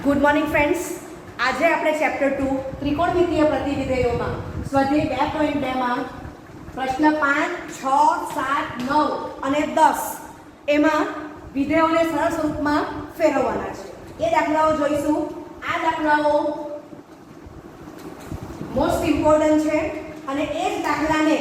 Good morning friends. આજે આપણે chapter 2 ત્રિકોણમિતીય પ્રતિવિધેયોમાં સ્વાધ્યાય 2.2માં પ્રશ્ન 5, 6, 7, 9 અને 10 એમાં વિધેયોને સરળ સ્વરૂપમાં ફેરવવાના છે. એ દાખલાઓ જોઈશું. આ દાખલાઓ મોસ્ટ ઇમ્પોર્ટન્ટ છે અને એ જ દાખલાને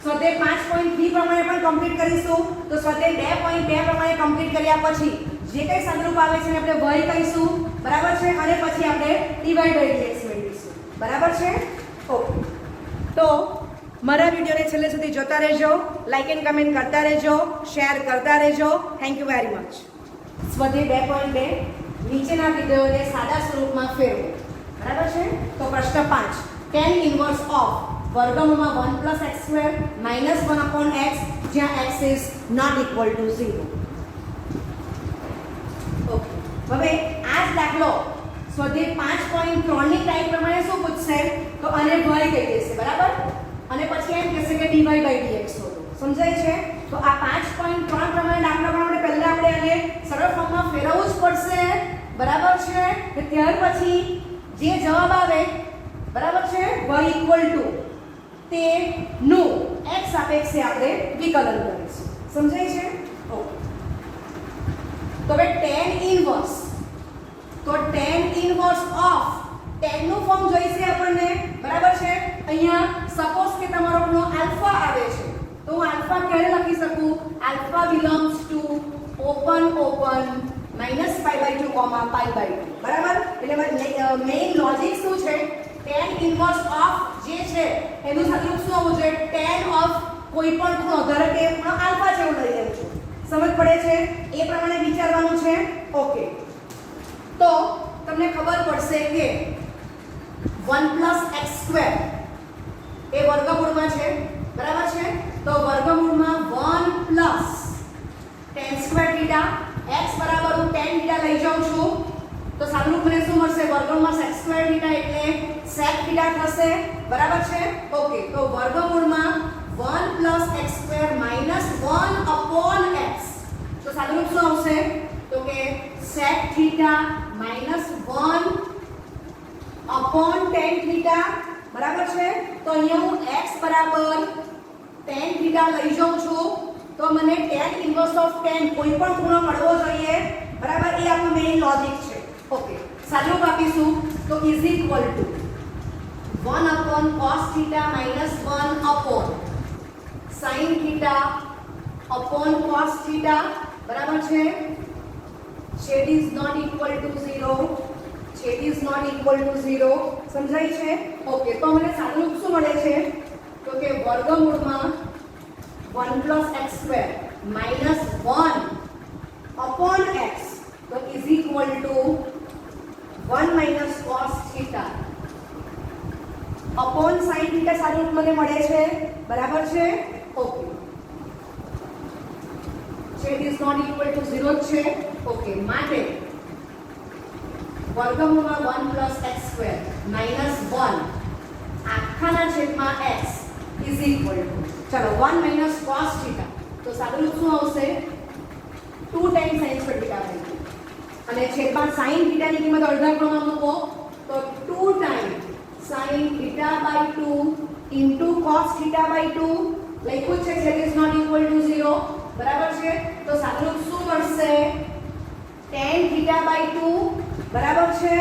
સ્વાધ્યાય 5.3 પ્રમાણે પણ કમ્પ્લીટ કરીશું. તો સ્વાધ્યાય 2.2 પ્રમાણે કમ્પ્લીટ કર્યા પછી જે કંઈ સંદર્ભ આવે છે આપણે વય કહીશું, બરાબર છે, અને પછી આપણે ડિવાઇડ બાય dx મેળવીશું, બરાબર છે. ઓકે, તો મારા વિડીયોને છેલ્લે સુધી જોતા રહેજો, લાઈક એન્ડ કમેન્ટ કરતા રહેજો, શેર કરતા રહેજો. Thank you very much. સ્વાધ્યાય 2.2 નીચેના વિધેયોને સાદા સ્વરૂપમાં ફેરવો, બરાબર છે. તો પ્રશ્ન 5, tan ઇન્વર્સ ઓફ વર્ગમૂળમાં 1 + x² - 1/x જ્યાં x is not equal to 0. Okay, હવે આ જ દાખલો સ્વાધ્યાય 5.3 ની ટાઈપ પ્રમાણે શું પૂછશે? તો આને y કહી દેશે, બરાબર, અને પછી એમ કહેશે કે dy બાય dx શોધો. સમજાય છે? તો આ 5.3 પ્રમાણે દાખલા પ્રમાણે પહેલા આપણે આને સરળ ફોર્મમાં ફેરવવું જ પડશે, બરાબર છે. કે ત્યાર પછી જે જવાબ આવે, બરાબર છે, y ઇક્વલ ટુ તે નું x સાપેક્ષે આપણે વિકલન કરીશું. સમજાય છે? ઓકે, તો હવે tan ઇન્વર્સ, તો tan ઇન્વર્સ ઓફ tan નું ફોર્મ જોઈશે આપણને, બરાબર છે. અહીંયા સપોઝ કે તમારો ખૂણો આલ્ફા આવે છે, તો હું આલ્ફા ક્યારે લખી શકું? આલ્ફા બિલોંગ્સ ટુ ઓપન -π/2, π/2, બરાબર. એટલે મેઇન લોજિક શું છે? tan ઇન્વર્સ ઓફ જે છે એનું સાદુરૂપ શું હોવું જોઈએ? tan ઓફ કોઈ પણ ખૂણો, ધારો કે ખૂણો આલ્ફા છે એવું લઈ લેવું છું. સમજ પડે છે? એ પ્રમાણે વિચારવાનું છે. ઓકે, તો તમને ખબર પડશે કે 1 + x² એ વર્ગમૂળમાં છે, બરાબર છે. તો વર્ગમૂળમાં 1 + tan² θ, x બરાબર હું tan θ લઈ જાઉં છું, તો સાદુરૂપ મને શું મળશે? વર્ગમૂળમાં sec² θ એટલે sec θ થશે, બરાબર છે. ઓકે, તો વર્ગમૂળમાં 1 + x² - 1/x, તો સાદુરૂપ શું આવશે? તો કે sec θ - 1/tan θ, બરાબર છે. તો અહીંયા હું x બરાબર tan θ લઈ જાઉં છું, તો મને tan ઇન્વર્સ ઓફ tan કોઈ પણ ખૂણો મળવો જોઈએ, બરાબર. એ આપણું મેઇન લોજિક છે. ઓકે, સાદુરૂપ આપીશું તો is equal two 1/cos θ - 1/sin θ cos θ, બરાબર છે. છેદ ઇઝ નોટ ઇક્વલ ટુ 0, છેદ ઇઝ નોટ ઇક્વલ ટુ 0. સમજાય છે? ઓકે, તો મને સાદુરૂપ શું મળે છે? તો કે વર્ગમૂળમાં 1 + x² - 1/x, તો is equal two 1 - cos θ sin θ સાદુરૂપ મને મળે છે, બરાબર છે. ઓકે, છેદ ઇઝ નોટ ઇક્વલ ટુ 0 છે. ઓકે, માટે વર્ગમૂળમાં 1 + x² - 1 આખાના છેદમાં x ઇઝ ઇક્વલ ટુ, ચલો, 1 - cos θ, તો સાદુરૂપ શું આવશે? 2 tan sin² θ બનશે, અને છેદમાં sin θ ની કિંમત અડધા ક્રમમાં મૂકો, તો 2 tan sin θ/2 cos θ/2 લખ્યું છે. છેદ ઇઝ નોટ ઇક્વલ ટુ 0, બરાબર છે. તો સાદુરૂપ શું મળશે? tan θ/2, બરાબર છે.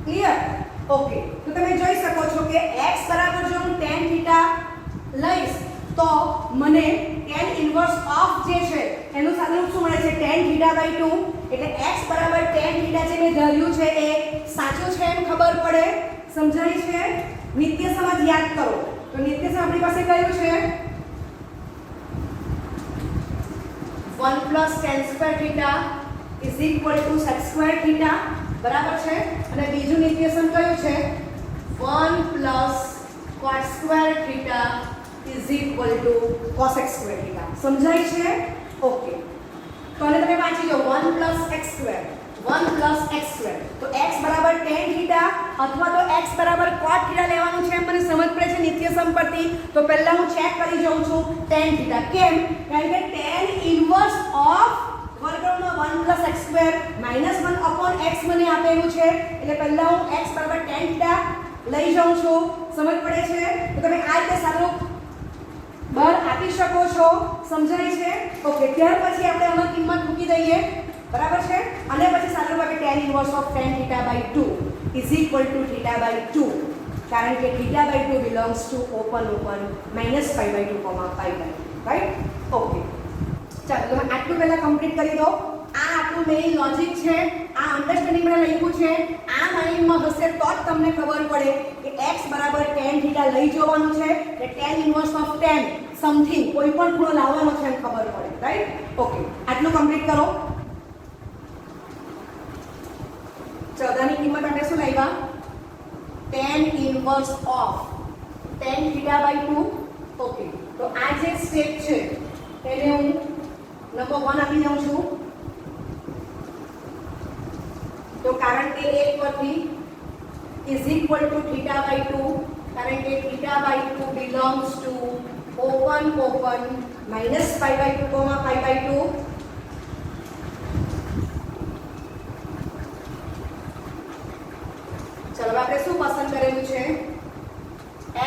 ક્લિયર? ઓકે, તો તમે જોઈ શકો છો કે x બરાબર જો હું tan θ લઈશ તો મને tan ઇન્વર્સ ઓફ જે છે એનું સાદુરૂપ શું મળે છે? tan θ/2, એટલે x બરાબર tan θ જે મેં ધાર્યું છે એ સાચું છે એમ ખબર પડે. સમજાય છે? નિત્ય સમજ યાદ કરો. તો નિત્ય સમજ આપણી પાસે કયું છે? 1 + tan² θ is equal two sec² θ, બરાબર છે. અને બીજું નિત્યસમ કયું છે? 1 + cos² θ is equal two cosec² θ. સમજાય છે? ઓકે, તો આને તમે વાંચી લો. 1 + x², 1 + x², તો x બરાબર tan θ અથવા તો x બરાબર cot θ લેવાનું છે એમ મને સમજ પડે છે નિત્યસમ પરથી. તો પહેલા હું ચેક કરી જાઉં છું tan θ. કેમ? કારણ કે tan ઇન્વર્સ ઓફ વર્ગમૂળમાં 1 + x² - 1/x x મને આપેલું છે એટલે પહેલા હું x બરાબર tan થીટા લઈ જાઉં છું. સમજ પડે છે? તો તમે આ રીતે સાદુરૂપ બહાર આપી શકો છો. સમજાય છે? ઓકે. ત્યાર પછી આપણે આમાં કિંમત મૂકી દઈએ. બરાબર છે? અને પછી સાદુરૂપ આપણે tan inverse of tan theta by 2 is equal to theta by 2, કારણ કે theta by 2 belongs to open minus pi by 2 pi by 2. Right? Okay. ચાલો તમે આટલું પહેલા કમ્પ્લીટ કરી દો. આ આપણું મેઇન લોજિક છે. આ અન્ડરસ્ટેન્ડિંગ મેં લખ્યું છે. આ માઇન્ડમાં હશે તો જ તમને ખબર પડે કે x બરાબર tan થીટા લઈ જવાનું છે એટલે tan inverse of tan something કોઈ પણ ખૂણો લાવવાનો છે એમ ખબર પડે. રાઈટ? ઓકે. આટલું કમ્પ્લીટ કરો. ચૌદાની કિંમત આપણે શું લાવ્યા? tan inverse of tan theta by 2. Okay. તો આ જે સ્ટેપ છે એને હું નંબર 1 આપી દઉં છું. તો કારણ કે એક પરથી is equal to theta by 2, કારણ કે theta by 2 belongs to open minus pi by 2 pi by 2. ચલો આપણે શું પસંદ કરેલું છે?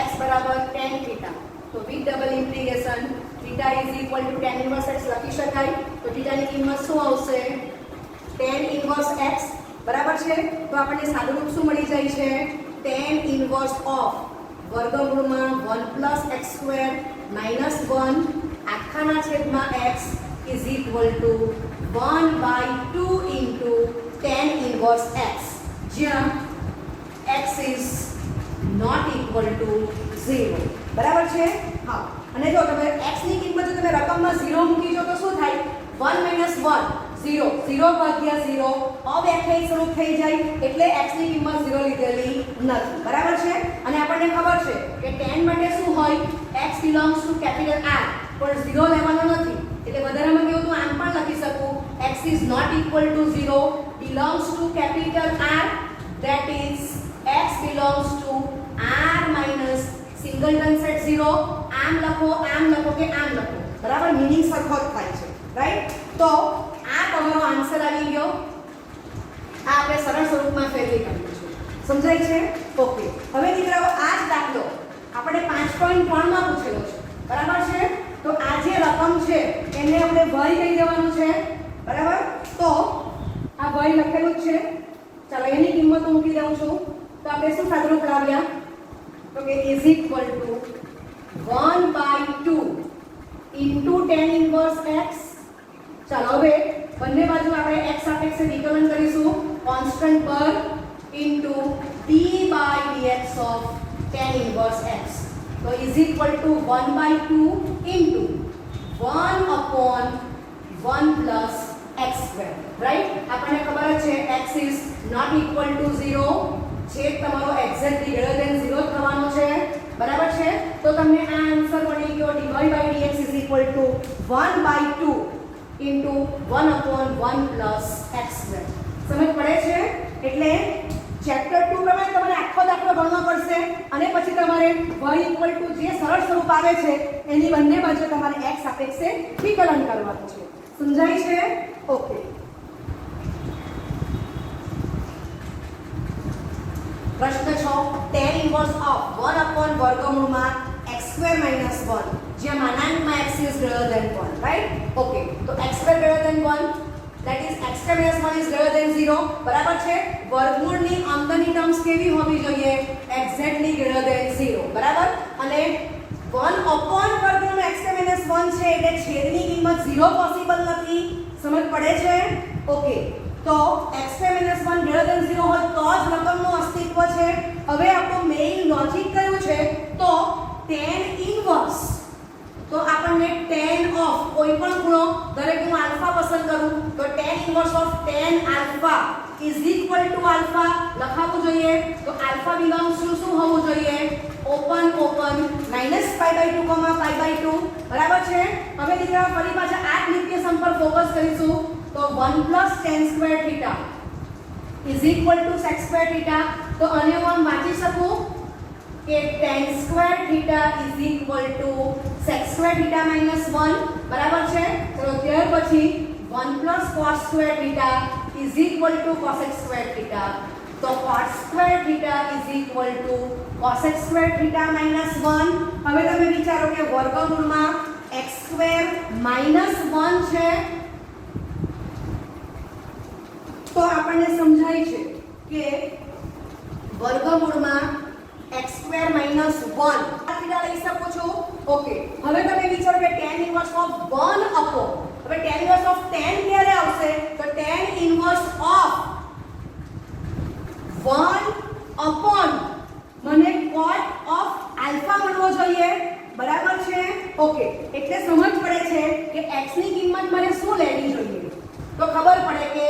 x બરાબર tan થીટા. તો with double integration theta is equal to tan inverse x લખી શકાય. તો થીટાની કિંમત શું આવશે? tan inverse x. બરાબર છે? તો આપણને સાદુરૂપ શું મળી જાય છે? tan ઇન્વર્સ ઓફ વર્ગમૂળમાં 1 x સ્ક્વેર માઇનસ 1 આખાના છેદમાં x is equal to 1/2 into tan inverse x, જ્યાં x is not equal to 0. બરાબર છે? હા. અને જો તમે x ની કિંમત જો તમે રકમમાં 0 મૂકી જો તો શું થાય? 1 - 1 0, 0 ભાગ્યા 0 અવ્યાખ્યાયિત સ્વરૂપ થઈ જાય એટલે x ની કિંમત 0 લીધેલી નથી. બરાબર છે? અને આપણને ખબર છે કે tan માટે શું હોય? x belongs to capital R, પણ 0 લેવાનો નથી એટલે વધારામાં કેવું તો આમ પણ લખી શકું x is not equal to 0 belongs to capital R, that is x belongs to R minus singleton set 0. આમ લખો કે આમ લખો, બરાબર? મીનિંગ સરખો જ થાય છે. રાઈટ? તો આ તમારો આન્સર આવી ગયો. આ આપણે સરળ સ્વરૂપમાં ફેરવી કર્યું છે. સમજાય છે? ઓકે. હવે દીકરાઓ આ જ દાખલો આપણે 5.3 માં પૂછેલો છે. બરાબર છે? તો આ જે રકમ છે એને આપણે y કહી દેવાનું છે. બરાબર? તો આ y લખેલું જ છે. ચાલો એની કિંમત હું મૂકી દઉં છું. તો આપણે શું સાદુરૂપ લાવ્યા? તો કે is equal to 1/2 into tan inverse x. ચાલો હવે બંને બાજુ આપણે x સાપેક્ષે વિકલન કરીશું કોન્સ્ટન્ટ પર into d/dx of tan inverse x. તો is equal to 1/2 into 1/1 plus x square. Right? આપણને ખબર જ છે x is not equal to 0, જે તમારો એક્ઝેક્ટલી ગ્રેટર ધેન 0 થવાનો છે. બરાબર છે? તો તમને આ આન્સર મળી ગયો dy/dx is equal to 1/2 into 1/1 plus x square. સમજ પડે છે? એટલે ચેપ્ટર 2 પ્રમાણે તમારે આખો દાખલો ગણવો પડશે અને પછી તમારે y ઇક્વલ ટુ જે સરળ સ્વરૂપ આવે છે એની બંને બાજુ તમારે x સાપેક્ષે વિકલન કરવાનું છે. સમજાય છે? ઓકે. પ્રશ્ન 6 tan ઇન્વર્સ ઓફ 1 વર્ગમૂળમાં x સ્ક્વેર માઇનસ 1, જ્યાં માનાંકમાં x is greater than 1. Right? Okay. તો x square greater than 1, that is x square minus 1 is greater than 0. બરાબર છે? વર્ગમૂળની અંદરની ટર્મ્સ કેવી હોવી જોઈએ? Exactly greater than 0. બરાબર? અને 1 વર્ગમૂળમાં x સ્ક્વેર minus 1 છે એટલે છેદની કિંમત 0 પોસિબલ નથી. સમજ પડે છે? ઓકે. તો x square minus 1 greater than 0 હોય તો જ રકમનું અસ્તિત્વ છે. હવે આપણું મેઇન લોજિક કયું છે? તો tan ઇન્વર્સ. તો આપણને tan ઓફ કોઈ પણ ખૂણો, દરેક હું આલ્ફા પસંદ કરું તો tan inverse of tan alpha is equal to alpha લખાવું જોઈએ. તો આલ્ફા બિલોંગ્સ ટુ શું હોવું જોઈએ? Open minus pi by 2 pi by 2. બરાબર છે? હવે દીકરા ફરી પાછા આ નિત્યસમ પર ફોકસ કરીશું. તો 1 plus tan square theta is equal two sec square theta. તો આને હું આમ વાંચી શકું કે tan square theta is equal two sec square theta minus 1. બરાબર છે? ચલો ત્યાર પછી 1 plus cos square theta is equal to cosec square theta. तो cot square theta is equal to cosec square theta minus 1. હવે તમે વિચારો કે વર્ગમૂળમાં x square minus 1 છે તો આપણને સમજાય છે કે વર્ગમૂળમાં x square minus 1 આ થીટા લઈ શકો છો. ઓકે, હવે તમે વિચારો કે tan inverse of 1 upon, હવે tan inverse of 10 ક્યારે આવશે? તો tan inverse of 1 upon મને cot of alpha મળવો જોઈએ, બરાબર છે? ઓકે, એટલે સમજ પડે છે કે x ની કિંમત મને શું લેવી જોઈએ? તો ખબર પડે કે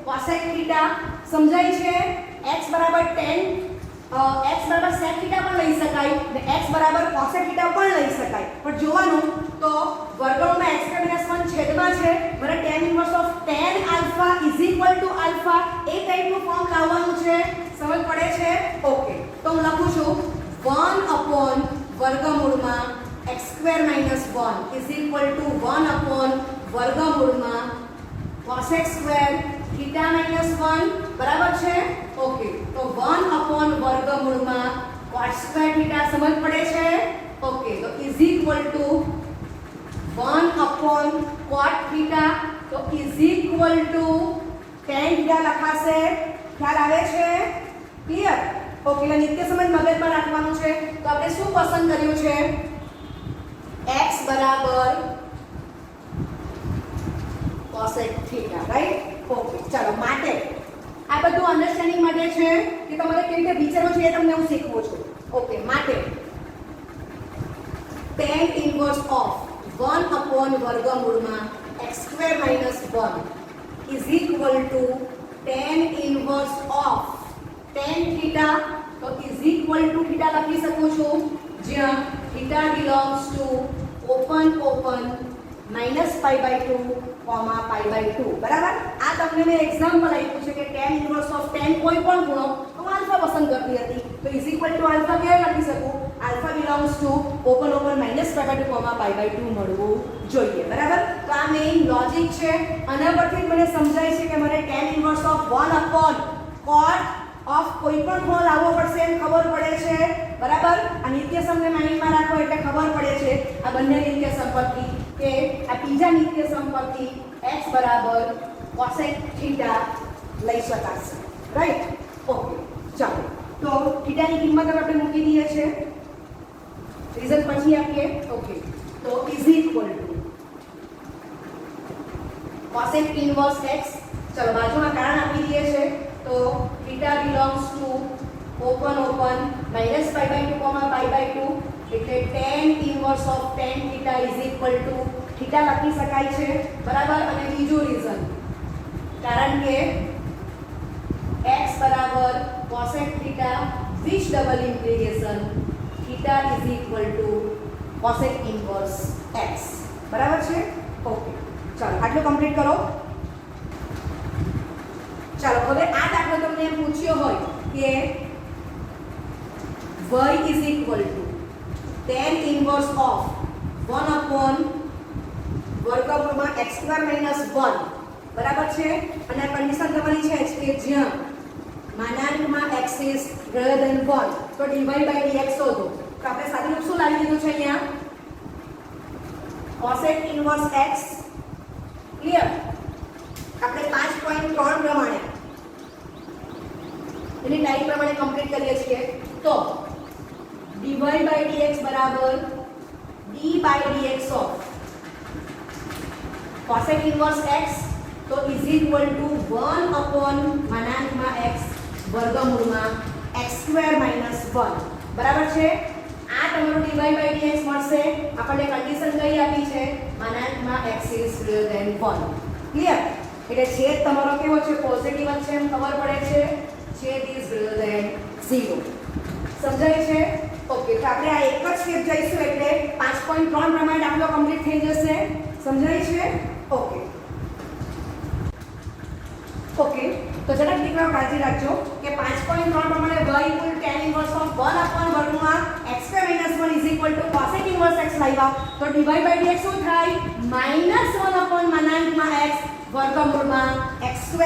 cosec theta સમજાય છે, x બરાબર 10 x બરાબર sec theta પણ લઈ શકાય અને x બરાબર cosec theta પણ લઈ શકાય. પણ જોવાનું તો વર્ગમૂળમાં x - 1 છેદમાં છે, મને tan inverse of tan alpha is equal to alpha એ ટાઈપનું ફોર્મ લાવવાનું છે. સમજ પડે છે? ઓકે, તો હું લખું છું 1 upon વર્ગમૂળમાં x square minus 1 is equal to 1 upon વર્ગમૂળમાં cosec square theta minus 1 બરાબર છે? ઓકે, તો 1 upon વર્ગમૂળમાં cot square theta સમજ પડે છે? ઓકે, તો is equal to 1 upon cot theta તો is equal to tan theta લખાશે. ખ્યાલ આવે છે? ક્લિયર? ઓકે, એટલે નિત્ય સમજ મગજમાં રાખવાનું છે. તો આપણે શું પસંદ કર્યું છે? x બરાબર cosec theta, રાઈટ? ઓકે, ચાલો માટે આ બધું અન્ડરસ્ટેન્ડિંગ માટે છે કે તમારે કેવી રીતે વિચારવું છે એ તમને હું શીખવું છું. ઓકે, માટે tan inverse of 1 upon વર્ગમૂળમાં x square minus 1 is equal to tan inverse of tan theta તો is equal to theta લખી શકું છું જ્યાં theta belongs to open minus pi by 2 comma pi by 2 બરાબર. આ તમને મેં એક્ઝામ્પલ આપ્યું છે કે tan inverse of tan કોઈ પણ ગુણો તો આલ્ફા પસંદ કરતી હતી તો is equal to આલ્ફા ક્યારે લખી શકું? Alpha belongs to open minus pi by 2 comma pi by 2 મળવું જોઈએ, બરાબર. તો આ મેઇન લોજિક છે. આના પરથી મને સમજાય છે કે મને tan inverse of 1 upon cot of કોઈ પણ ખૂણો લાવવો પડશે એમ ખબર પડે છે, બરાબર. આ નિત્ય સમને માઇન્ડમાં રાખો એટલે ખબર પડે છે આ બંને નિત્ય સમ પરથી કે આ બીજા નિત્ય સમ પરથી x બરાબર cosec theta લઈ શકાશે, રાઈટ? ઓકે, ચાલો તો theta ની કિંમત આપણે મૂકી દઈએ છે, રીઝન પછી આપીએ. ઓકે, તો is equal to cosec inverse x, ચલો બાજુમાં કારણ આપી દઈએ છે તો theta belongs to open minus pi by 2 comma pi by 2 એટલે tan inverse of tan theta is equal to theta લખી શકાય છે, બરાબર. અને બીજું રીઝન કારણ કે x બરાબર cosec theta which double implication theta is equal to cosec inverse x, બરાબર છે? ઓકે, ચાલો આટલું કમ્પ્લીટ કરો. ચાલો હવે આ દાખલો તમને એમ પૂછ્યો હોય કે y is equal to tan inverse of 1 upon વર્ગમૂળમાં x square minus 1 બરાબર છે. અને આ કન્ડિશન તમારી છે કે જ્યાં માનાંકમાં x is greater than 1 તો dy by dx શોધો. તો આપણે સાદું રૂપ શું લાવી દીધું છે અહીંયા? cosec inverse x. ક્લિયર? આપણે 5.3 પ્રમાણે એની ટાઈપ પ્રમાણે કમ્પ્લીટ કરીએ છીએ તો dy by dx બરાબર d by dx of cosec inverse x તો is equal to 1 upon માનાંકમાં x વર્ગમૂળમાં x square minus 1 બરાબર છે. આ તમારું dy by dx મળશે. આપણને કન્ડિશન કઈ આપી છે? માનાંકમાં x is greater than 1. Clear? એટલે છેદ તમારો કેવો છે? પોઝિટિવ જ છે એમ ખબર પડે છે. છેદ is greater than 0. સમજાય છે? ઓકે, તો આપણે આ એક જ સ્ટેપ જઈશું એટલે 5.3 પ્રમાણે દાખલો કમ્પ્લીટ થઈ જશે. સમજાય છે? ઓકે ઓકે, તો જરાક દીકરાઓ કાળજી રાખજો કે 5.3 પ્રમાણે y equal tan inverse of 1 upon વર્ગમાં x square minus 1 is equal to cosec inverse x લાવ્યા તો dy by dx શું થાય? -1 upon માનાંકમાં x વર્ગમૂળમાં x² -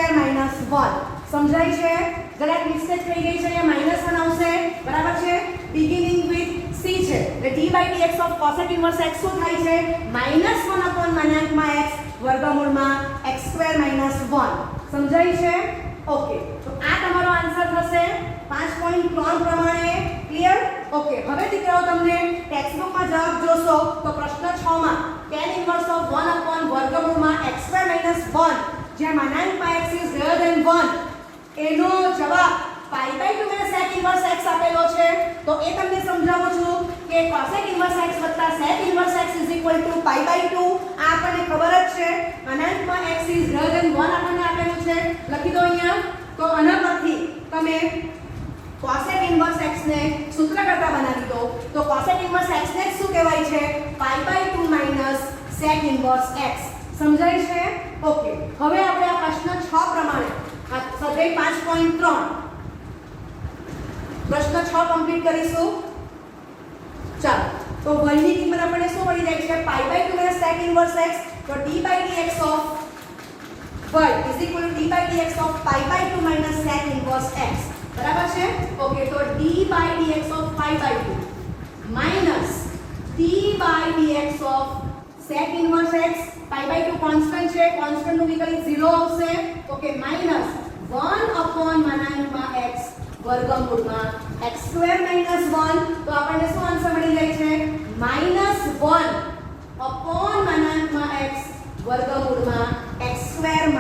1 સમજાય છે? જરાક મિસ્ટેક થઈ ગઈ છે, અહીંયા -1 આવશે, બરાબર છે? બિગિનિંગ વિથ c છે એટલે d/dx of cosec inverse x શું થાય છે? -1/x વર્ગમૂળમાં x² - 1 સમજાય છે? ઓકે, તો આ તમારો આન્સર થશે 5.3 પ્રમાણે. ક્લિયર? ઓકે, હવે દીકરાઓ તમને ટેક્સ્ટ બુકમાં જવાબ જોશો તો પ્રશ્ન 6 માં tan ઇન્વર્સ ઓફ 1/વર્ગમૂળમાં x² - 1 જ્યાં x is greater than 1 એનો જવાબ π/2 sec ઇન્વર્સ x આપેલો છે. તો એ તમને સમજાવું છું કે cosec inverse x sec inverse x π/2 આ આપણને ખબર જ છે. x is greater than 1 આપણને આપેલું છે, લખી દો અહીંયા. તો આના પરથી તમે cosec ઇન્વર્સ x ને સૂત્ર કરતા બનાવી દો. તો cosec ઇન્વર્સ x ને શું કહેવાય છે? π/2 sec ઇન્વર્સ x. સમજાય છે? ઓકે, હવે આપણે આ પ્રશ્ન 6 પ્રમાણે આ સ્વાધ્યાય 5.3 પ્રશ્ન 6 કમ્પ્લીટ કરીશું. ચાલો, તો y ની કિંમત આપણે શું મળી જાય છે? π/2 sec ઇન્વર્સ x. તો d/dx of y is equal to d/dx of π/2 sec inverse x. બરાબર છે? ઓકે, તો d/dx of π/2 minus d/dx of sec inverse x. π/2 constant છે, કોન્સ્ટન્ટ નું વિકલિત 0 આવશે. ઓકે, માઈનસ 1/x વર્ગમૂળમાં x² - 1. તો આપણને શું આન્સર મળી જાય છે? -1/x વર્ગમૂળમાં x² -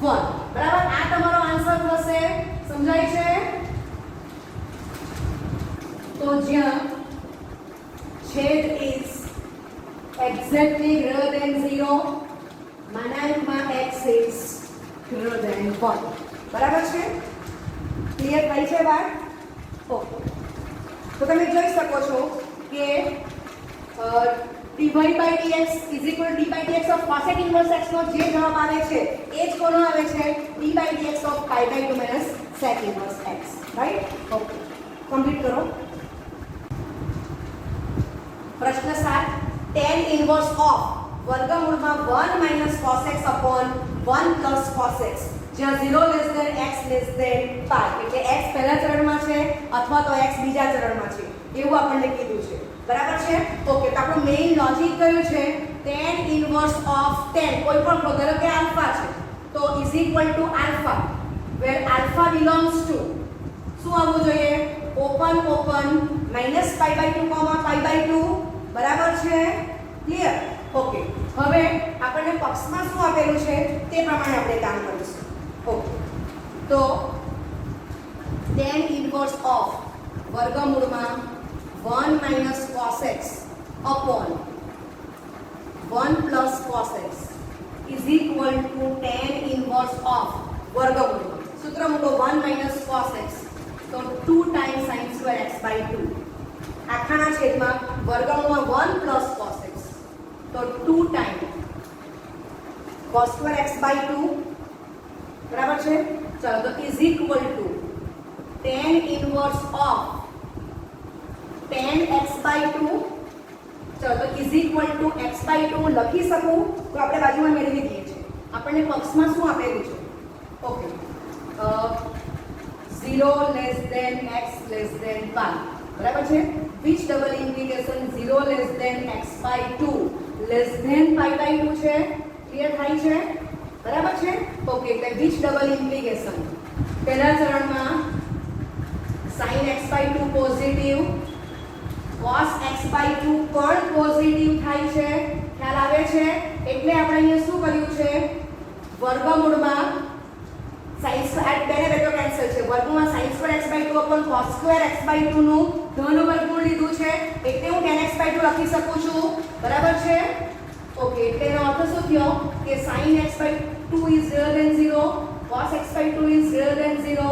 1. બરાબર? આ તમારો આન્સર થશે. સમજાય છે? તો જ્યાં છેદ is exactly greater than 0 x is greater than 1. બરાબર છે? ક્લિયર થઈ છે વાત? ઓકે, તો તમે જોઈ શકો છો કે dy/dx is equal to d/dx of cosec inverse x નો જે જવાબ આવે છે એ જ કોનો આવે છે? d/dx of π/2 sec inverse x. Right? Okay, complete કરો. પ્રશ્ન 7 tan ઇન્વર્સ ઓફ વર્ગમૂળમાં 1 - cos x upon 1 + cos x જ્યાં 0 x π એટલે x પહેલા ચરણમાં છે અથવા તો x બીજા ચરણમાં છે એવું આપણને કીધું છે. બરાબર છે? ઓકે, તો આપણું મેઇન લોજિક કયું છે? tan ઇન્વર્સ ઓફ tan કોઈ પણ ધારો કે આલ્ફા છે તો is equal to alpha where alpha belongs to શું આવવું જોઈએ? ઓપન -π/2 π/2. બરાબર છે? ક્લિયર? ઓકે, હવે આપણને પક્ષમાં શું આપેલું છે તે પ્રમાણે આપણે કામ કરીશું. ઓકે, તો tan ઇન્વર્સ ઓફ વર્ગમૂળમાં 1 - cos x upon 1 + cos x is equal to tan inverse of વર્ગમૂળ. સૂત્ર મૂકો 1 - cos x તો 2 times sin² x/2 આખાના છેદમાં વર્ગમૂળમાં 1 + cos x તો 2 times cos² x/2. બરાબર છે? ચાલો, તો is equal to tan inverse of tan x/2. ચાલો, તો is equal to x/2 લખી શકું તો આપણે બાજુમાં મેળવી દઈએ છીએ. આપણને પક્ષમાં શું આપેલું છે? Okay, 0 x π. બરાબર છે? which double implication 0 x/2 π/2 છે. ક્લિયર થાય છે? બરાબર છે? ઓકે, એટલે which double implication પહેલા ચરણમાં sin x/2 positive, cos x/2 પણ પોઝિટિવ થાય છે. ખ્યાલ આવે છે? એટલે આપણે અહીંયા શું કર્યું છે? વર્ગમૂળમાં sin² બેને બે તો કેન્સલ છે. વર્ગમૂળમાં sin² x/2 upon cos² x/2 નું ધન વર્ગમૂળ લીધું છે એટલે હું tan x/2 લખી શકું છું. બરાબર છે? ઓકે, એટલે એનો અર્થ શું થયો કે sin x/2 is greater than 0, cos x/2 is greater than 0,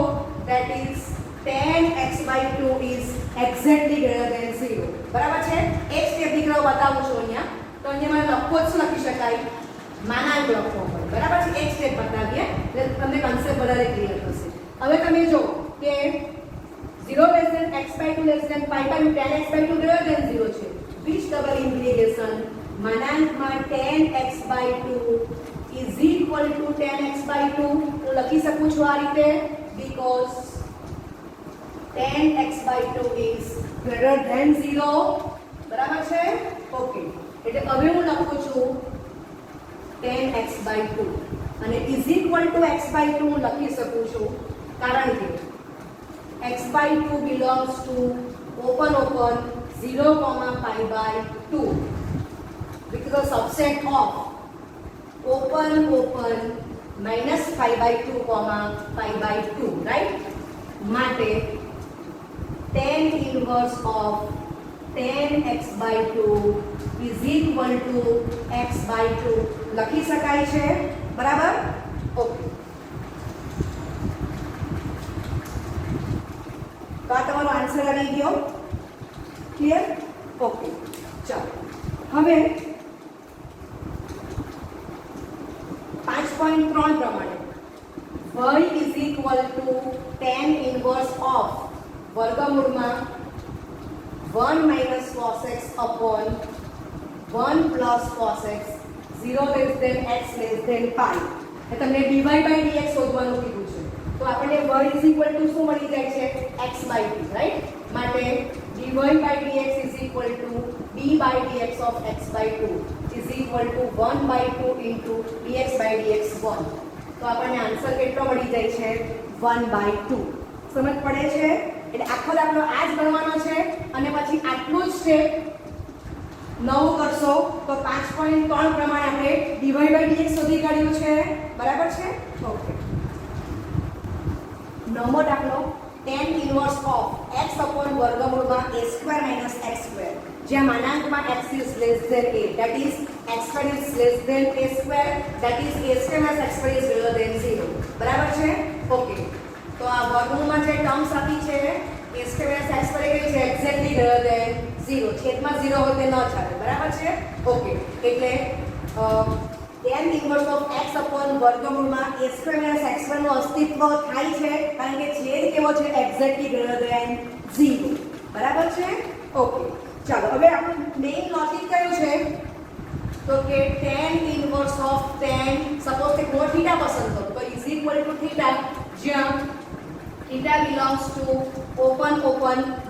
that is tan x/2 is exactly greater than 0. બરાબર છે? એક સ્ટેપ દીકરાઓ બતાવું છું અહીંયા. તો અહીંયા મને લખવો જ શું લખી શકાય? માનાંક લખવો પડે. બરાબર છે? એક સ્ટેપ બતાવીએ એટલે તમને કન્સેપ્ટ વધારે ક્લિયર થશે. હવે તમે જો કે 0 x/2 π/2 tan x/2 greater than 0 છે. which double implication માનાંકમાં tan x/2 is equal to 10x/2 હું લખી શકું છું આ રીતે because 10x/2 is greater than 0 બરાબર છે ઓકે એટલે હવે હું લખું છું 10x/2 અને is equal to x/2 હું લખી શકું છું કારણ કે x/2 belongs to open 0, pi/2 which is a subset of open minus pi/2, pi/2 right માટે tan inverse of 10x/2 is equal to x/2 લખી શકાય છે બરાબર ઓકે તો આ તમારો આન્સર આવી ગયો ક્લિયર ઓકે ચાલો હવે 5.3 પ્રમાણે y is equal to tan inverse of વર્ગમૂળમાં 1 minus cos x upon 1 plus cos x 0 less than x less than pi એ તમને dy by dx શોધવાનું કીધું છે તો આપણે y is equal to શું મળી જાય છે x/2 રાઈટ માટે dy by dx is equal to d by dx of x/2 is equal to 1/2 into dx by dx 1 તો આપણને આન્સર કેટલો મળી જાય છે 1/2 સમજ પડે છે એટલે આખો દાખલો આ જ ગણવાનો છે અને પછી આટલું જ સ્ટેપ નવું કરશો તો 5.3 પ્રમાણે આપણે dy by dx શોધી કાઢ્યું છે બરાબર છે ઓકે નવમો દાખલો tan inverse of x upon વર્ગમૂળમાં a² - x² જ્યાં માનાંકમાં x is less than a that is x² is less than a² that is a² - x² is greater than 0 બરાબર છે ઓકે તો આ વર્ગમૂળમાં જે ટર્મ્સ આપી છે a² - x² એ છે એક્ઝેક્ટલી ગ્રેટર ધેન 0 છેદમાં 0 હોય તે ન ચાલે બરાબર છે ઓકે એટલે tan inverse of x upon વર્ગમૂળમાં a² - x² નું અસ્તિત્વ થાય છે કારણ કે છેદ કેવો છે એક્ઝેક્ટલી ગ્રેટર ધેન 0 બરાબર છે ઓકે ચાલો હવે આપણું મેઇન લોજિક કયું છે તો કે tan inverse of tan suppose કે કોણ થીટા પસંદ કરો તો is equal to થીટા જ્યાં theta belongs to open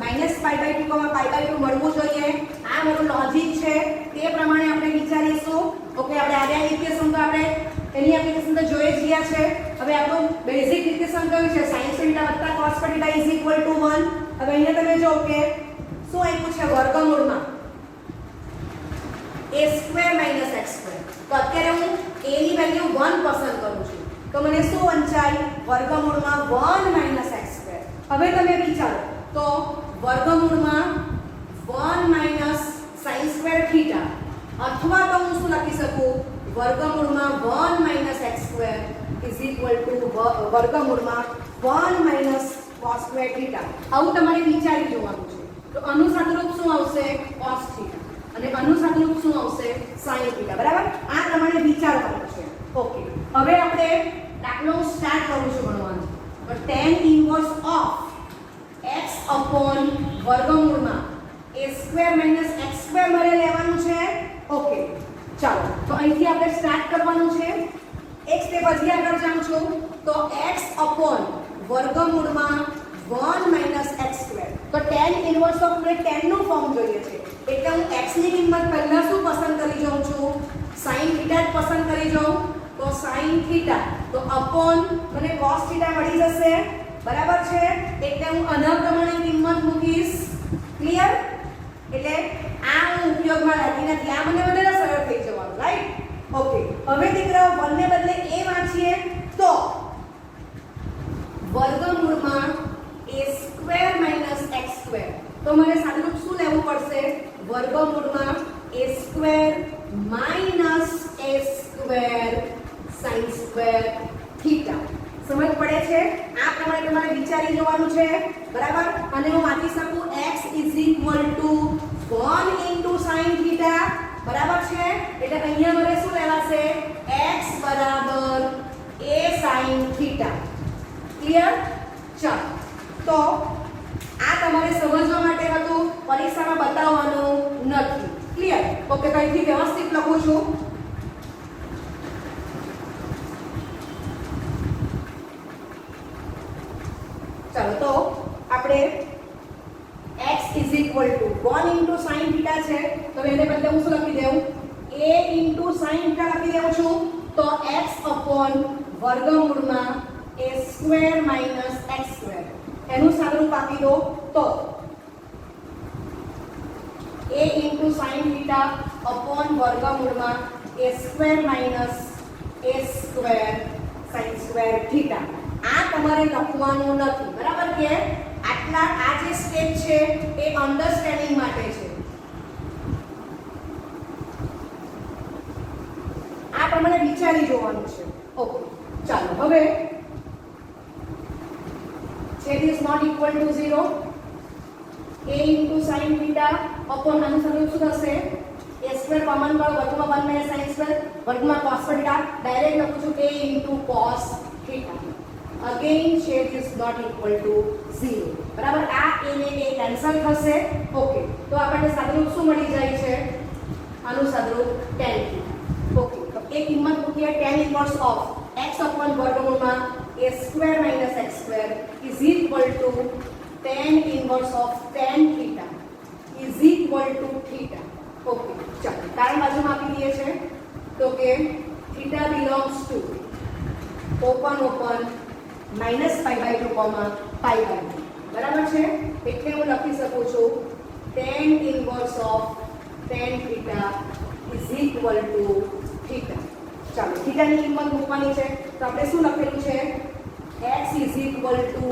minus pi/2, pi/2 મળવું જોઈએ આ મારું લોજિક છે તે પ્રમાણે આપણે વિચારીશું ઓકે આપણે આર્યા ઇક્વેશન તો આપણે એની એપ્લિકેશન તો જોઈ જ ગયા છે હવે આપણું બેઝિક ઇક્વેશન કયું છે sin θ + cos θ is equal to 1 હવે અહીંયા તમે જો કે શું આપ્યું છે વર્ગમૂળમાં a² - x² તો અત્યારે હું a ની વેલ્યુ 1 પસંદ કરું છું તો મને શું વંચાય વર્ગમૂળમાં 1 - x². હવે તમે વિચારો તો વર્ગમૂળમાં 1 - sin² θ અથવા તો હું શું લખી શકું વર્ગમૂળમાં 1 - x² is equal to વર્ગમૂળમાં 1 - cos² θ આવું તમારે વિચારી જોવાનું છે તો અનુસાદરૂપ શું આવશે cos θ અને અનુસાદરૂપ શું આવશે sin θ બરાબર આ પ્રમાણે વિચારવાનું છે ઓકે હવે આપણે દાખલો સ્ટાર્ટ કરું છું ભણવાનું તો tan inverse of x upon વર્ગમૂળમાં a² - x² મારે લેવાનું છે ઓકે ચાલો તો અહીંથી આપણે સ્ટાર્ટ કરવાનું છે એક સ્ટેપ હજી આગળ જાઉં છું તો x upon વર્ગમૂળમાં 1 - x² તો tan inverse of મને tan નું ફોર્મ જોઈએ છે એટલે હું x ની કિંમત પહેલા શું પસંદ કરી જાઉં છું sin θ જ પસંદ કરી જાઉં તો sin θ તો upon મને cos θ મળી જશે બરાબર છે એટલે હું આના પ્રમાણે કિંમત મૂકીશ ક્લિયર એટલે આ હું ઉપયોગમાં લાગી નથી આ મને વધારે સરળ થઈ જવાનું રાઈટ ઓકે હવે દીકરાઓ 1 ને બદલે a વાંચીએ તો વર્ગમૂળમાં a² - x² તો મને સાદુરૂપ શું લેવું પડશે વર્ગમૂળમાં a² - a² sin² θ સમજ પડે છે આ પ્રમાણે તમારે વિચારી જોવાનું છે બરાબર અને હું વાંચી શકું x is equal to 1 into sin θ બરાબર છે એટલે અહીંયા મારે શું લેવાશે x બરાબર a sin θ ક્લિયર ચાલો તો આ તમારે સમજવા માટે હતું પરીક્ષામાં બતાવવાનું નથી ક્લિયર ઓકે તો અહીંથી વ્યવસ્થિત લખું છું ચાલો તો આપણે x is equal to 1 into sin theta છે તો એને બદલે હું શું લખી દઉં a into sin theta લખી દઉં છું તો x upon વર્ગમૂળમાં a square minus x square એનું સાદુરૂપ આપી દો તો a into sin theta upon વર્ગમૂળમાં a square minus a square sin square theta આ તમારે લખવાનું નથી બરાબર કે આટલા આ જે સ્ટેપ છે એ અન્ડરસ્ટેન્ડિંગ માટે છે આ પ્રમાણે વિચારી જોવાનું છે ઓકે ચાલો હવે z is not equal to 0 a into sin theta upon આનું સમીકરણ શું થશે a square કોમન કરો વર્ગમાં 1 minus sin square વર્ગમાં cos theta ડાયરેક્ટ લખું છું a into cos theta again z is not equal to 0 બરાબર આ a ને a કેન્સલ થશે ઓકે તો આપણને સાદુરૂપ શું મળી જાય છે આનું સાદુરૂપ tan ઓકે તો એ કિંમત મૂકીએ tan inverse of x upon વર્ગમૂળમાં a square minus x square is equal to tan inverse of tan theta is equal to theta okay ચાલો કારણ બાજુમાં આપી દઈએ છે તો કે theta belongs to open minus pi by 2 comma pi by 2 બરાબર છે એટલે હું લખી શકું છું tan inverse of tan theta is equal to theta ચાલો theta ની કિંમત મૂકવાની છે તો આપણે શું લખેલું છે x is equal to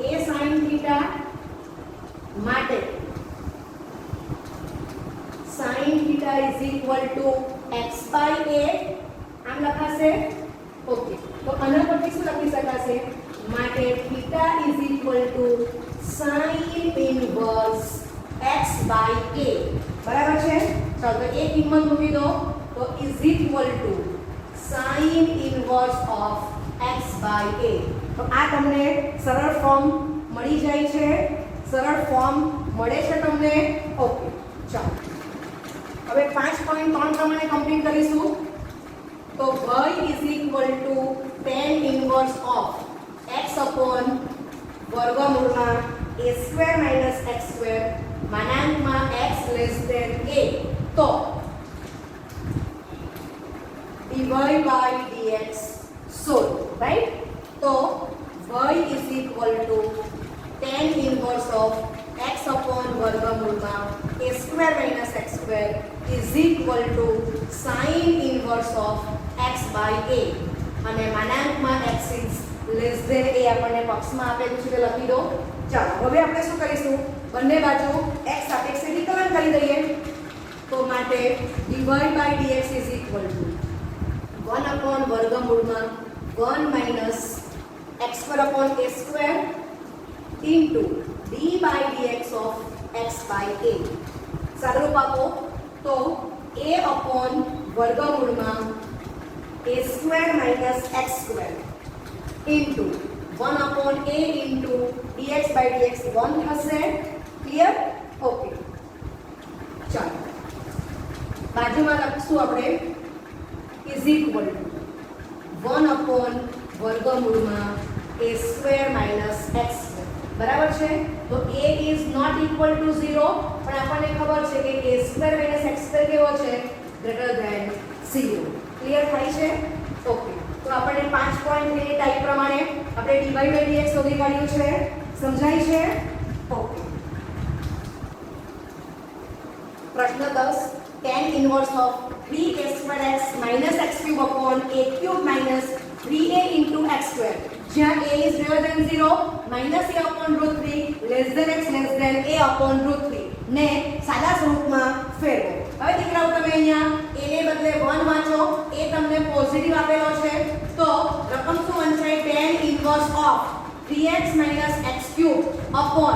a sin theta માટે sin theta is equal to x by a આમ લખાશે ઓકે તો આના પરથી શું લખી શકાશે માટે theta is equal to sin inverse x by a બરાબર છે ચાલો તો એ કિંમત મૂકી દો તો is equal to sin inverse of x by a તો આ તમને સરળ ફોર્મ મળી જાય છે સરળ ફોર્મ મળે છે તમને ઓકે ચાલો હવે 5.3 પ્રમાણે કમ્પ્લીટ કરીશું તો y is equal to tan inverse of x upon વર્ગમૂળમાં a square minus x square માનાંકમાં x less than a તો dy by dx solve right તો y is equal to tan inverse of x upon વર્ગમૂળમાં a square minus x square is equal to sin inverse of x by a અને માનાંકમાં x is less than a આપણને પક્ષમાં આપેલું છે તે લખી દો ચાલો હવે આપણે શું કરીશું બંને બાજુ x સાપેક્ષે વિકલન કરી દઈએ તો માટે dy by dx is equal to 1 upon વર્ગમૂળમાં 1 minus x square upon a square into d by dx of x by a સાદુરૂપ આપો તો a upon વર્ગમૂળમાં a square minus x square into 1 upon a into dx by dx 1 થશે clear okay ચાલો બાજુમાં લખશું આપણે is equal to 1 upon વર્ગમૂળમાં a square minus x square બરાબર છે તો a is not equal to 0 પણ આપણને ખબર છે કે a square minus x square કેવો છે greater than 0 ક્લિયર થાય છે ઓકે તો આપણે 5.3 ટાઈપ પ્રમાણે આપણે dy by dx શોધી કાઢ્યું છે સમજાય છે ઓકે પ્રશ્ન 10 tan inverse of 3a square x minus x cube upon a cube minus 3a into x square જ્યાં a is greater than 0 minus a upon root 3 less than x less than a upon root 3 ને સાદા સ્વરૂપમાં ફેરવો હવે દીકરાઓ તમે અહીંયા a ને બદલે 1 વાંચો એ તમને પોઝિટિવ આપેલો છે તો રકમ શું વંચાય tan inverse of 3x minus x cube upon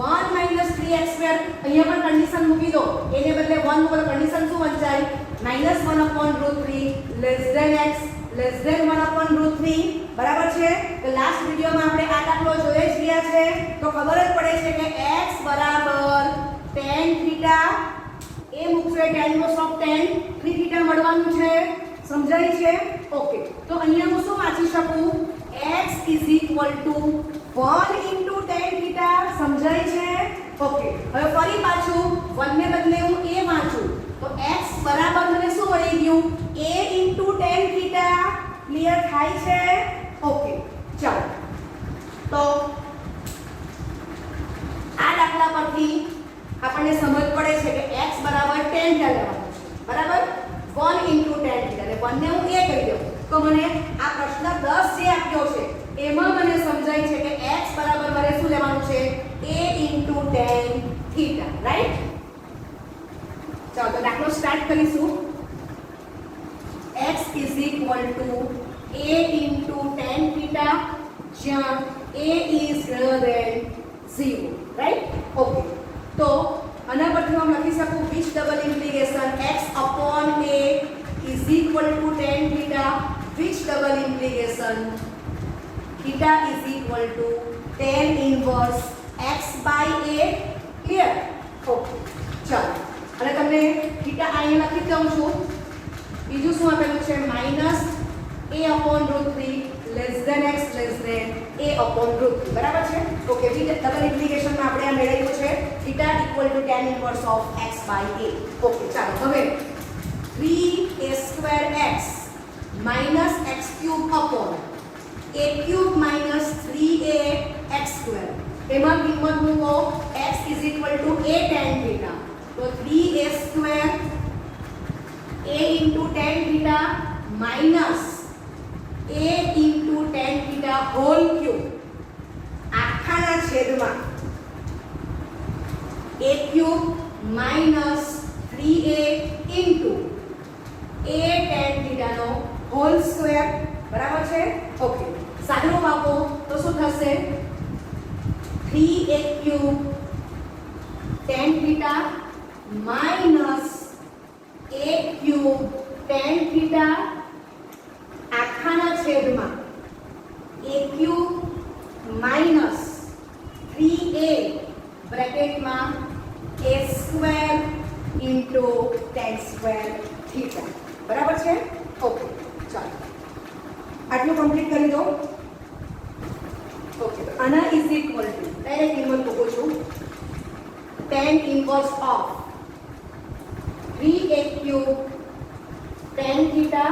1 minus 3x square અહીંયા પણ કન્ડિશન મૂકી દો a ને બદલે 1 મૂકો તો કન્ડિશન શું વંચાય minus 1 upon root 3 less than x less than 1 upon root 3 બરાબર છે તો લાસ્ટ વિડિયોમાં આપણે આ દાખલો જોઈ જ ગયા છે તો ખબર જ પડે છે કે x બરાબર tan theta એ મૂકશે tan inverse of tan 3 theta મળવાનું છે સમજાય છે ઓકે તો અહીંયા હું શું વાંચી શકું x is equal to 1 into tan theta સમજાય છે? ઓકે, હવે ફરી પાછું 1 ને બદલે હું a વાંચું તો x બરાબર મને શું મળી ગયું? a tan theta. ક્લિયર થાય છે? ઓકે, ચાલો તો આ દાખલા પરથી આપણને સમજ પડે છે કે x બરાબર tan થીટા લેવાનું છે. બરાબર? 1 tan થીટા એટલે 1 ને હું a કહી દઉં તો મને આ પ્રશ્ન 10 જે આપ્યો છે એમાં મને સમજાય છે કે x બરાબર મારે શું લેવાનું છે? a tan theta. રાઈટ? ચાલો તો દાખલો સ્ટાર્ટ કરીશું. x a tan theta જ્યાં a is greater than 0. Right? Okay, તો આના પરથી હું લખી શકું which double implication x upon a is equal to tan theta, which double implication theta is equal to tan inverse x by a. Clear? Okay, ચાલો અને તમને theta અહીંયા લખી દઉં છું. બીજું શું આપેલું છે? Minus a upon √3 less than x less than a upon √3. બરાબર છે? ઓકે, ડબલ ઇમ્પ્લિકેશનમાં આપણે આ મેળવ્યું છે theta equal to tan inverse of x by a. Okay, ચાલો હવે 3a² minus x cube upon a cube minus 3ax². એમાં કિંમત મૂકો x is equal to a tan theta. તો 3a² a into tan theta minus a into tan theta whole cube આખાના છેદમાં a cube minus 3a into a tan theta no whole square. બરાબર છે? Okay, સાદુરૂપ આપો તો શું થશે? 3a cube tan theta minus a cube tan theta આખાના છેદમાં a cube minus 3a બ્રેકેટમાં a square into tan square theta. બરાબર છે? ઓકે, ચાલો આટલું કમ્પ્લીટ કરી દો. ઓકે, તો આના ઇઝ ઇક્વલ ટુ ડાયરેક્ટ કિંમત મૂકું છું tan inverse of 3a cube tan theta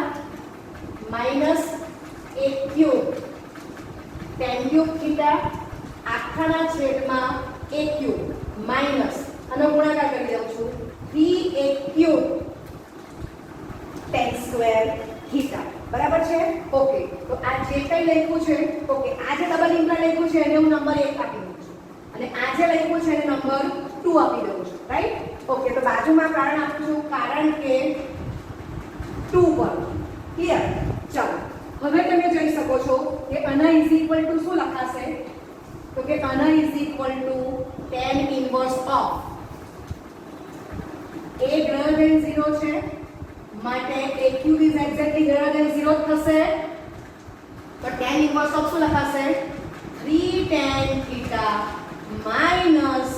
minus a cube tan cube theta આખાના છેદમાં a cube minus આનો ગુણાકાર કરી દઉં છું 3a cube tan square theta. બરાબર છે? ઓકે, તો આ જે કંઈ લખ્યું છે, ઓકે, આ જે ડબલ ઇન્ટિગ્રલ લખ્યું છે એને હું નંબર 1 આપી દઉં છું અને આ જે લખ્યું છે એને નંબર 2 આપી દઉં છું. રાઈટ? ઓકે, તો બાજુમાં કારણ આપું છું કારણ કે 2 પર. ક્લિયર? ચાલો હવે તમે જોઈ શકો છો કે આના ઇઝ ઇક્વલ ટુ શું લખાશે? તો કે આના is equal to tan inverse of a greater than 0 છે માટે a cube is exactly greater than 0 થશે. તો tan ઇન્વર્સ ઓફ શું લખાશે? 3 tan theta minus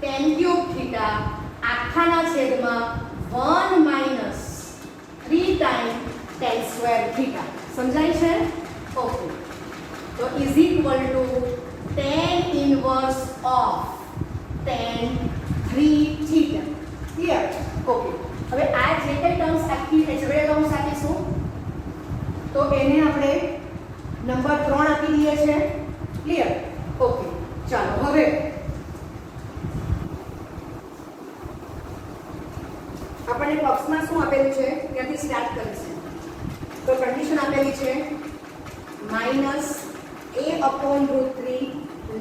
tan cube theta આખાના છેદમાં 1 minus 3 times tan square theta. સમજાય છે? ઓકે, તો is equal to tan inverse of tan 3 theta. Clear? Okay, હવે આ જે કંઈ ટર્મ્સ આખી એચવેડ ટર્મ્સ આપીશું તો એને આપણે નંબર 3 આપી દઈએ છે. ક્લિયર? ઓકે, ચાલો હવે આપણને બોક્સમાં શું આપેલું છે ત્યાંથી સ્ટાર્ટ કરીશું. તો કન્ડિશન આપેલી છે minus a upon √3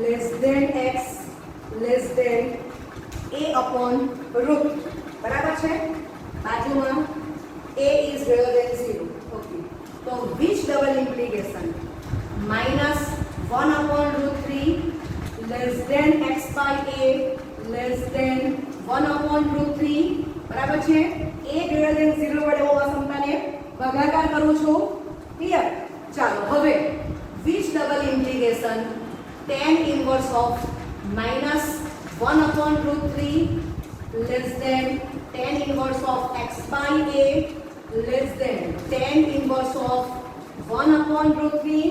less than x less than a upon √3. બરાબર છે? બાજુમાં a is greater than 0. Okay, તો which double implication minus 1 upon √3 less than x by a less than 1 upon √3. બરાબર છે? a greater than 0 વડે હું આ સમતાને ભાગાકાર કરું છું. ક્લિયર? ચાલો હવે which double implication tan inverse of minus 1 upon √3 less than tan inverse of x by a less than tan inverse of 1 upon √3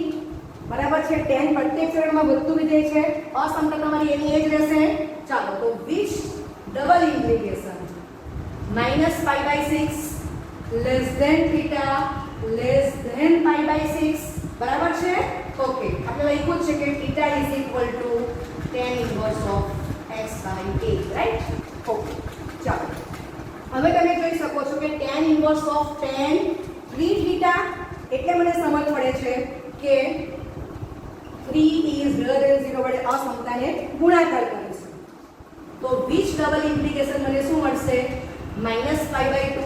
બરાબર છે tan પ્રત્યેક છેદમાં વધતું વિધેય છે અસમતા તમારી એની એ જ રહેશે ચાલો તો which double implication -pi/6 less than theta less than pi/6 બરાબર છે ઓકે આપણે લખ્યું છે કે theta is equal to tan inverse of x/a right okay ચાલો હવે તમે જોઈ શકો છો કે tan inverse of tan 3 theta એટલે મને સમજ પડે છે કે 3 is greater than 0 વડે અસમતાને ગુણાકાર કરીશું તો which double implication મને શું મળશે -pi/2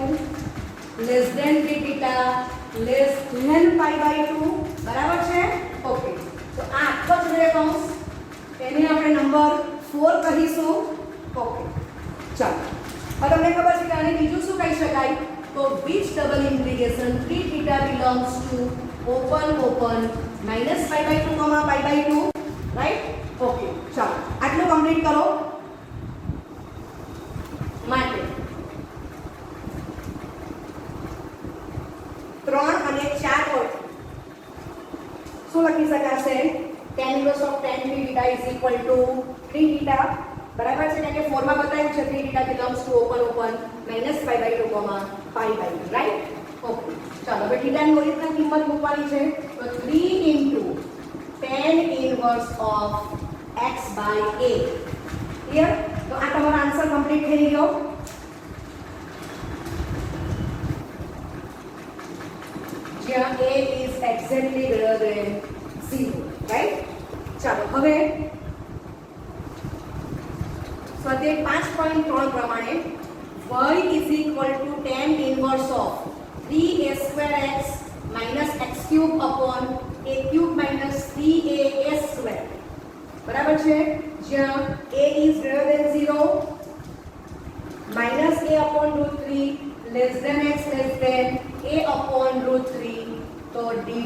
less than 3 theta less than pi/2 બરાબર છે ઓકે તો આ આખો જ રહે કૌંસ એને આપણે નંબર 4 કહીશું ઓકે ચાલો હવે તમને ખબર છે કે આને બીજું શું કહી શકાય તો which double implication 3 theta belongs to open -pi/2 pi/2 right okay ચાલો આટલું કમ્પ્લીટ કરો માટે 3 અને 4 હોય શું લખી શકાશે tan inverse of tan 3 theta is equal to 3 theta બરાબર છે કે 4 માં બતાવ્યું છે 3 theta belongs to open -pi/2 pi/2 right okay ચાલો હવે theta ની ઓરિજિનલ કિંમત મૂકવાની છે તો 3 into tan inverse of x/a clear તો આ તમારો આન્સર કમ્પ્લીટ થઈ ગયો જ્યાં a is exactly greater than 0 right ચાલો હવે સ્વાધ્યાય 5.3 પ્રમાણે y is equal to tan inverse of 3a² x minus x cube upon a cube minus 3a square બરાબર છે જ્યાં a is greater than 0 minus a upon root 3 less than x less than a upon root 3 તો dy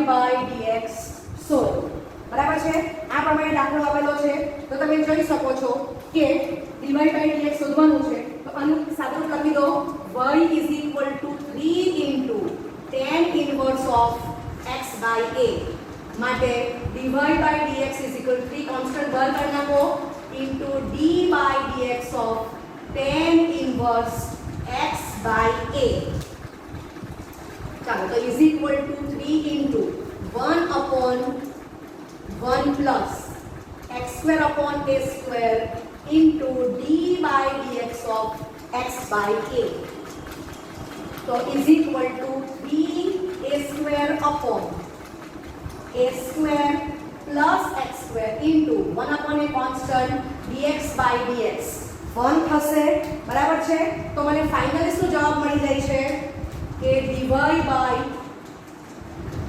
by dx solve બરાબર છે આ પ્રમાણે દાખલો આપેલો છે તો તમે જોઈ શકો છો કે dy by dx શોધવાનું છે તો આનું સાદુરૂપ લખી દો y is equal to 3 into tan inverse of x/a માટે dy by dx is equal to 3 constant બહાર કાઢી નાખો into d by dx of tan inverse x/a ચાલો તો is equal to 3 into 1 upon 1 plus x square upon a square into d by dx of x/a so is equal to 3a square upon a square plus x square into 1 upon a constant dx by dx 1 થશે બરાબર છે તો મને finally શું જવાબ મળી જાય છે કે dy by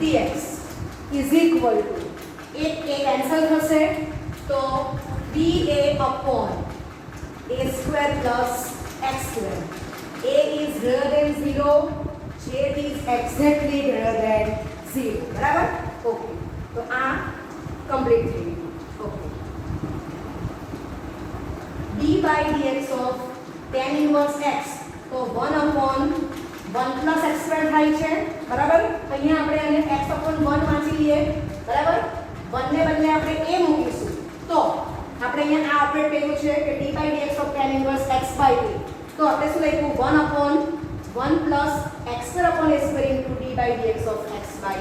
dx is equal to a cancel થશે તો 3a upon a square plus x square a is greater than 0 j is exactly greater than 0 બરાબર ઓકે તો આ કમ્પ્લીટ થઈ ગયું okay d by dx of tan inverse x તો 1 upon 1 plus x square થાય છે બરાબર અહીંયા આપણે આને x upon 1 વાંચી લઈએ બરાબર 1 ને બદલે આપણે a મૂકીશું તો આપણે અહીંયા આ ઓપરેટ કર્યું છે કે d by dx of tan inverse x/a તો આપણે શું લખ્યું 1 upon 1 plus x square upon a square into d by dx of x/a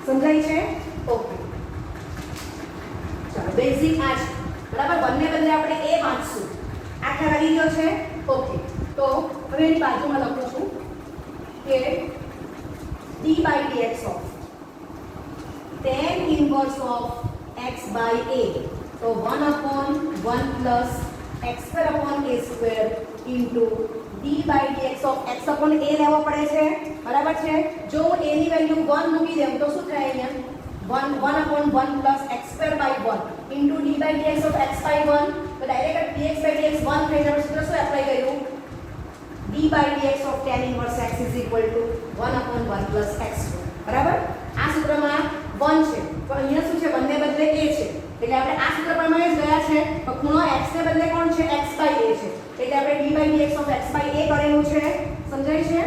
સમજાય છે ઓકે ચાલો બેઝિક આ છે બરાબર 1 ને બદલે આપણે a વાંચશું આ ખ્યાલ આવી ગયો છે ઓકે તો હવે એની બાજુમાં લખું છું કે d by dx of tan inverse of x/a so 1 upon 1 plus x square upon a square into d by dx of x upon a લેવો પડે છે બરાબર છે જો હું a ની વેલ્યુ 1 મૂકી દઉં તો શું થાય અહીંયા 1 upon 1 plus x square by 1 into d by dx of x by 1 તો ડાયરેક્ટ dx by dx 1 થઈને આપણે સૂત્ર શું એપ્લાય કર્યું d by dx of tan inverse x is equal to 1 upon 1 plus x square બરાબર આ સૂત્રમાં 1 છે તો અહીંયા શું છે 1 ને બદલે a છે એટલે આપણે આ સૂત્ર પ્રમાણે જ ગયા છે તો ખૂણો x ને બદલે કોણ છે x by a છે એટલે આપણે d by dx of x by a કરેલું છે સમજાય છે